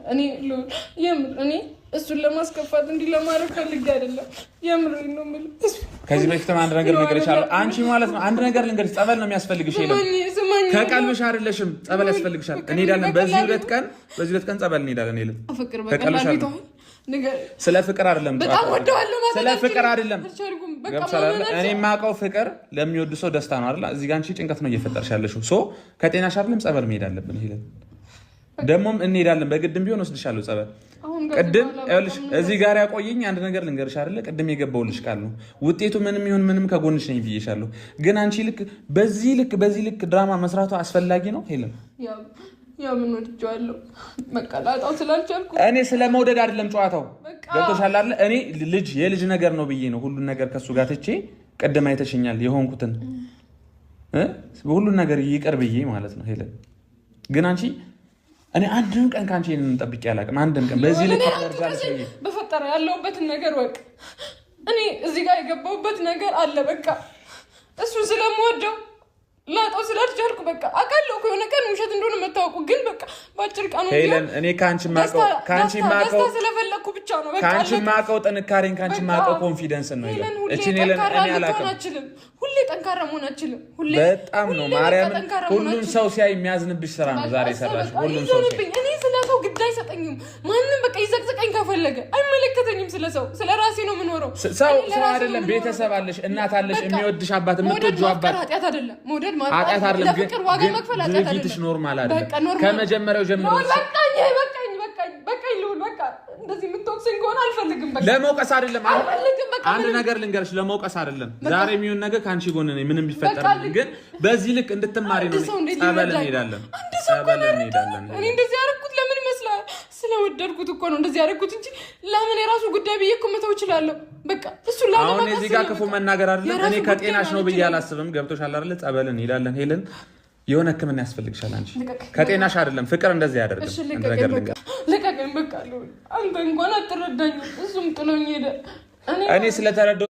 እኔ እሱን ለማስከፋት እንዲህ ለማድረግ ፈልጌ አይደለም። የምሬን ነው የምልህ። ከዚህ በፊትም አንድ ነገር ልንገርሻለሁ። አንቺ ማለት ነው አንድ ነገር ልንገርሽ፣ ጸበል ነው የሚያስፈልግሽ። ከቀልብሽ አይደለሽም፣ ጸበል ያስፈልግሻል። እንሄዳለን በዚህ ሁለት ቀን ጸበል እንሄዳለን። ይልም ከቀልብሽ አይደለም፣ ስለ ፍቅር አይደለም፣ ስለ ፍቅር አይደለም። እኔ የማውቀው ፍቅር ለሚወድ ሰው ደስታ ነው አይደል? እዚህ ጋር አንቺ ጭንቀት ነው እየፈጠርሽ ያለሽው። ሶ ከጤናሽ አይደለም ጸበል መሄድ አለብን። ይሄን ደግሞም እንሄዳለን። በግድም ቢሆን ወስድሻለሁ ጸበል። ቅድም ይኸውልሽ እዚህ ጋር ያቆየኝ አንድ ነገር ልንገርሽ አይደለ? ቅድም የገባውልሽ ቃል ነው። ውጤቱ ምንም ይሁን ምንም ከጎንሽ ነኝ ብዬሻለሁ። ግን አንቺ በዚህ ልክ ድራማ መስራቱ አስፈላጊ ነው? ሄለም ያው ምን ወድጄዋለሁ። በቃ ላጣው ስላልቻልኩ እኔ ስለመውደድ አይደለም ጨዋታው። ገብቶሻል አይደለ? እኔ የልጅ ነገር ነው ብዬ ነው ሁሉን ነገር ከሱ ጋር ትቼ ቅድም አይተሽኛል የሆንኩትን ሁሉን ነገር ይቅር ብዬ ማለት ነው ሄለም። ግን አንቺ እኔ አንድም ቀን ካንቺ እንጠብቂ አላውቅም። አንድም ቀን በዚህ ልክ አወርጃለሽ በፈጠረ ያለውበትን ነገር ወቅ እኔ እዚህ ጋር የገባውበት ነገር አለ። በቃ እሱ ስለምወደው ላጣው ስላልቻልኩ በቃ አውቃለሁ እኮ የሆነ ቀን ውሸት እንደሆነ መታወቁ ግን በቃ ባጭር ቃኑ ሄለን እኔ ካንቺ ማቀው ስለፈለኩ ብቻ ነው። በቃ ካንቺ ማቀው ጥንካሬን ካንቺ ማቀው ኮንፊደንስ ነው። ሄለን እቺ ሄለን እኔ አላውቅም። ሁሌ ጠንካራ መሆን አልችልም። ሁሌ በጣም ነው ማርያም። ሁሉም ሰው ሲያይ የሚያዝንብሽ ስራ ነው ዛሬ ሰራሽ። ሁሉም ሰው ሲያይ እኔ ስለሰው ግድ አይሰጠኝም። ማንንም በቃ ይዘቅዘቀኝ ከፈለገ አይመለከተኝም። ስለሰው ስለራሴ ነው የምኖረው። ሰው አይደለም ቤተሰብ አለሽ፣ እናት አለሽ፣ የሚወድሽ አባት፣ የምትወጂው አባት። ኃጢአት አይደለም መውደድ ኃጢአት አይደለም ግን ድርጊትሽ ኖርማል አይደለም። ከመጀመሪያው ጀምሮ በቃኝ ልሁን። በቃ እንደዚህ የምትወቅሰኝ ከሆነ አልፈልግም። በቃ ለመውቀስ አይደለም። አንድ ነገር ልንገርሽ፣ ለመውቀስ አይደለም። ዛሬ የሚሆን ነገር ከአንቺ ጎን ነኝ ምንም ቢፈጠር። ግን በዚህ ልክ እንድትማሪ ነው። ጸበል እንሄዳለን። እኔ እንደዚህ ያደረኩት ለምን ይመስላል? ስለወደድኩት እኮ ነው እንደዚህ ያደረኩት እንጂ ለምን የራሱ ጉዳይ ብዬ እኮ መተው እችላለሁ። በቃ እሱ አሁን እዚህ ጋር ክፉ መናገር አይደለም። እኔ ከጤናሽ ነው ብዬ አላስብም። ገብቶሻል አይደል? ጸበል እንሄዳለን። ሄለን የሆነ ሕክምና ያስፈልግሻል። አንቺ ከጤናሽ አይደለም። ፍቅር እንደዚህ ያደርጋል። ልቀቀኝ በቃ። አንተ እንኳን አትረዳኝም። እሱም ጥሎኝ ሄደ። እኔ ስለተረዳሁ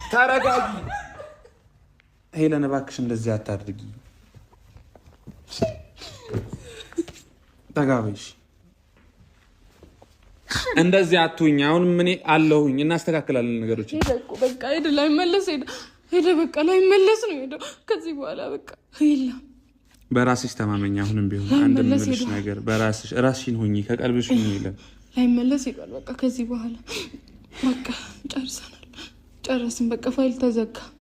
ተረጋጊ ሄለን፣ እባክሽ እንደዚህ አታድርጊ። ተጋበሽ እንደዚህ አትሁኝ። አሁን ምን አለሁኝ፣ እናስተካክላለን ነገሮች። በቃ ሄደ፣ ላይመለስ ሄደ። በቃ ላይመለስ ነው ሄደ። ከዚህ በኋላ በቃ የለም። በራስሽ ተማመኝ። አሁንም ቢሆን አንድ ምልሽ ነገር ራስሽን ሁኚ፣ ከቀልብሽ ሁኚ። የለም ላይመለስ ሄዷል። በቃ ከዚህ በኋላ በቃ ጨርሰናል። በቃ ፋይል ተዘጋ።